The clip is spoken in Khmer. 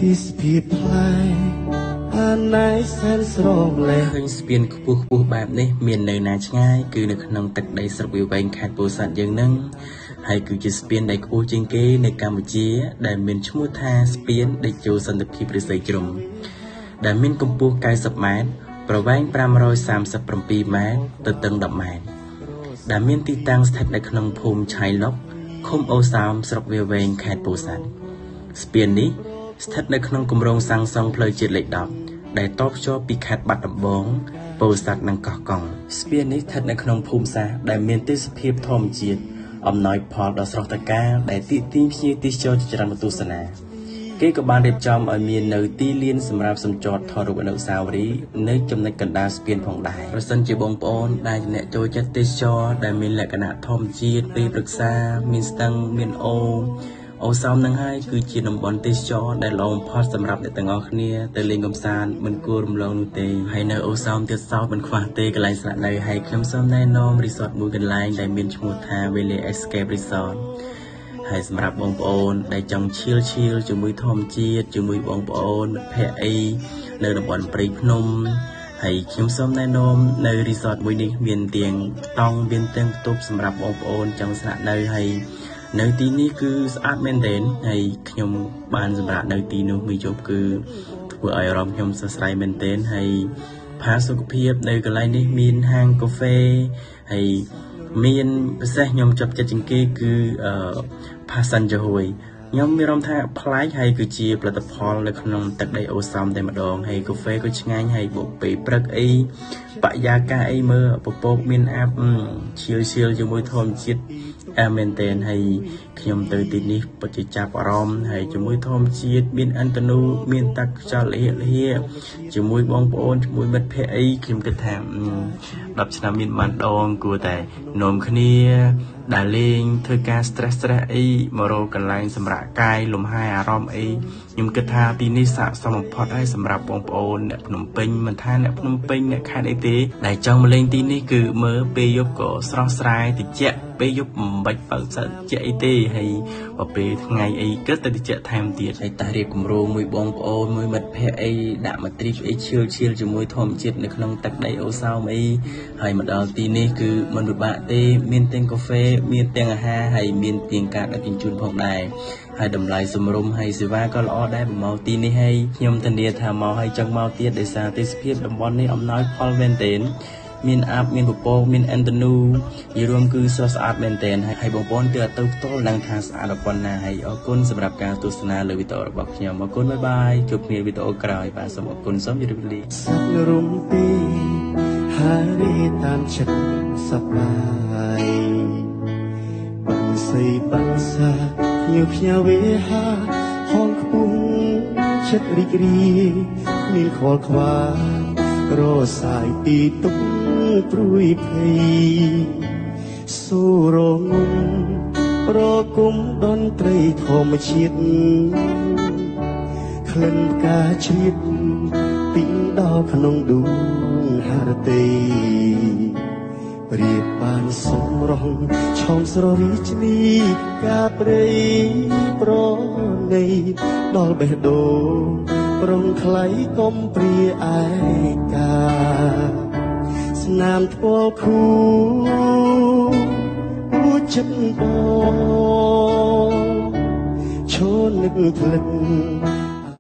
ទីស្ពីតផ្លែអាណៃសែនស្រងលេឃើញស្ពានខ្ពស់ៗបែបនេះមាននៅណាឆ្ងាយគឺនៅក្នុងទឹកដីស្រុកវាវែងខេត្តពោធិ៍សាត់យើងនឹងហើយគឺជាស្ពានដែលខ្ពស់ជាងគេនៅកម្ពុជាដែលមានឈ្មោះថាស្ពានតេជោសន្តិភាពរិស័យជ្រុំដែលមានកម្ពស់90ម៉ែត្រប្រវែង537ម៉ែត្រទទឹង10ម៉ែត្រដែលមានទីតាំងស្ថិតនៅក្នុងភូមិឆៃឡុកឃុំអូសោមស្រុកវាវែងខេត្តពោធិ៍សាត់ស្ពាននេះស្ថិតនៅក្នុងគម្រោងសាងសង់ផ្លូវជាតិលេខ10ដែលតភ្ជាប់ពីខេត្តបាត់ដំបងពោធិ៍សាត់និងកោះកុងស្ពាននេះស្ថិតនៅក្នុងភូមិសាស្ត្រដែលមានទេសភាពធម្មជាតិអំណោយផលដ៏ស្រស់ត្រកាលដែលទាក់ទាញភ្ញៀវទេសចរជាច្រើនមកទស្សនាគេក៏បានរៀបចំឲ្យមាននៅទីលានសម្រាប់សម្ចតថតរូបអនុស្សាវរីយ៍នៅចំណុចកណ្ដាលស្ពានផងដែរប្រសិនជាបងប្អូនដែលជាអ្នកចូលចិត្តទេសចរដែលមានលក្ខណៈធម្មជាតិពេលព្រឹក្សាមានស្ទឹងមានអូសោមនឹងហើយគឺជាតំបន់ទេសចរដែលល្អបំផុតសម្រាប់អ្នកទាំងអស់គ្នាទៅលេងកម្សាន្តមិនគួររំលងនោះទេហើយនៅអូសោមទៀតសោតមិនខ្វះទេកន្លែងស្នាក់នៅហើយខ្ញុំសូមណែនាំរីសតមួយកន្លែងដែលមានឈ្មោះថា Valley Escape Resort ហើយសម្រាប់បងប្អូនដែលចង់ឈៀលជាមួយធម្មជាតិជាមួយបងប្អូនមិត្តភក្តិអីនៅតំបន់ព្រៃភ្នំហើយខ្ញុំសូមណែនាំនៅរីសតមួយនេះមានទាំងតង់មានទាំងបន្ទប់សម្រាប់បងប្អូនចង់ស្នាក់នៅហើយនៅទីនេះគឺស្អាតមែនទែនហើយខ្ញុំបានសម្រាប់នៅទីនោះមួយយប់គឺធ្វើឲ្យអារម្មណ៍ខ្ញុំស្រស់ស្រាយមែនទែនហើយផាសុខភាពនៅកន្លែងនេះមានហាងកាហ្វេហើយមានពិសេសខ្ញុំចាប់ចិត្តជាងគេគឺផាសាន់ចាហួយខ្ញុំមានអារម្មណ៍ថាប្លែកហើយគឺជាផលិតផលនៅក្នុងទឹកដីអូសោមតែម្ដងហើយកាហ្វេក៏ឆ្ងាញ់ហើយបុកពេលព្រឹកអីបរិយាកាសអីមើលពពកមានអាប់ឈៀលជាមួយធម្មជាតិមែនទែនហើយខ្ញុំទៅទីនេះពិតជាចាប់អារម្មណ៍ហើយជាមួយធម្មជាតិមានអន្តនូមានទឹកខ្យល់លះជាមួយបងប្អូនជាមួយមិត្តភក្តិអីខ្ញុំគិតថា10ឆ្នាំមានបានដងគួរតែនាំគ្នាដែលលេងធ្វើការ stress អីមករកកន្លែងសម្រាប់កាយលំហែអារម្មណ៍អីខ្ញុំគិតថាទីនេះស័ក្តិសមបំផុតហើយសម្រាប់បងប្អូនអ្នកភ្នំពេញមិនថាអ្នកភ្នំពេញអ្នកខេត្តអីទេដែលចង់មកលេងទីនេះគឺមើលពេលយប់ក៏ស្រស់ស្រាយត្រជាក់ពេលយប់មិនបាច់បើកសិនជាអីទេហើយពេលថ្ងៃអីគិតតែត្រជាក់ថែមទៀតហើយតែរៀបគម្រោងមួយបងប្អូនមួយមិត្តភក្តិអីដាក់មកទ្រីបអីឈៀលជាមួយធម្មជាតិនៅក្នុងទឹកដីអូសោមអីហើយមកដល់ទីនេះគឺមិនពិបាកទេមានទាំងកាហ្វេមានទាំងអាហារហើយមានទាំងការដឹកជញ្ជូនផងដែរហើយតម្លៃសមរម្យហើយសេវាក៏ល្អដែរបើមកទីនេះហើយខ្ញុំធានាថាមកហើយចង់មកទៀតដោយសារទេសភាពតំបន់នេះអំណោយផលមែនទែនមានអាប់មានពពកមានអេនតនូយល់រួមគឺស្រស់ស្អាតមែនទែនហើយបងប្អូនគឺអត់ទៅផ្ទាល់ដឹងថាស្អាតដល់ប៉ុណ្ណាហើយអរគុណសម្រាប់ការទស្សនាលើវីដេអូរបស់ខ្ញុំអរគុណបាយជួបគ្នាវីដេអូក្រោយបាទសូមអរគុណសូមជម្រាបលាសាប់រំពីហើយតាមចិត្តសប្បាយបានស័យបានសាញើផ្ញើវេហាហងខ្ពស់ចិត្តរីករាយមានខលខ្វារសាយទីទុកព្រួយភ័យសូរងំប្រគុំតន្ត្រីធម្មជាតិក្លិនផ្កាជាតិពីដល់ក្នុងដួងហរតីព្រាបបានសំរងឆោមស្ររីជ្នីកាព្រៃប្រណីដល់បេះដូងប្រងខ្លៃកំព្រាឯកាស្នាមថ្ពាល់ខូគួចិត្តបងឈរនឹកភ្លឹក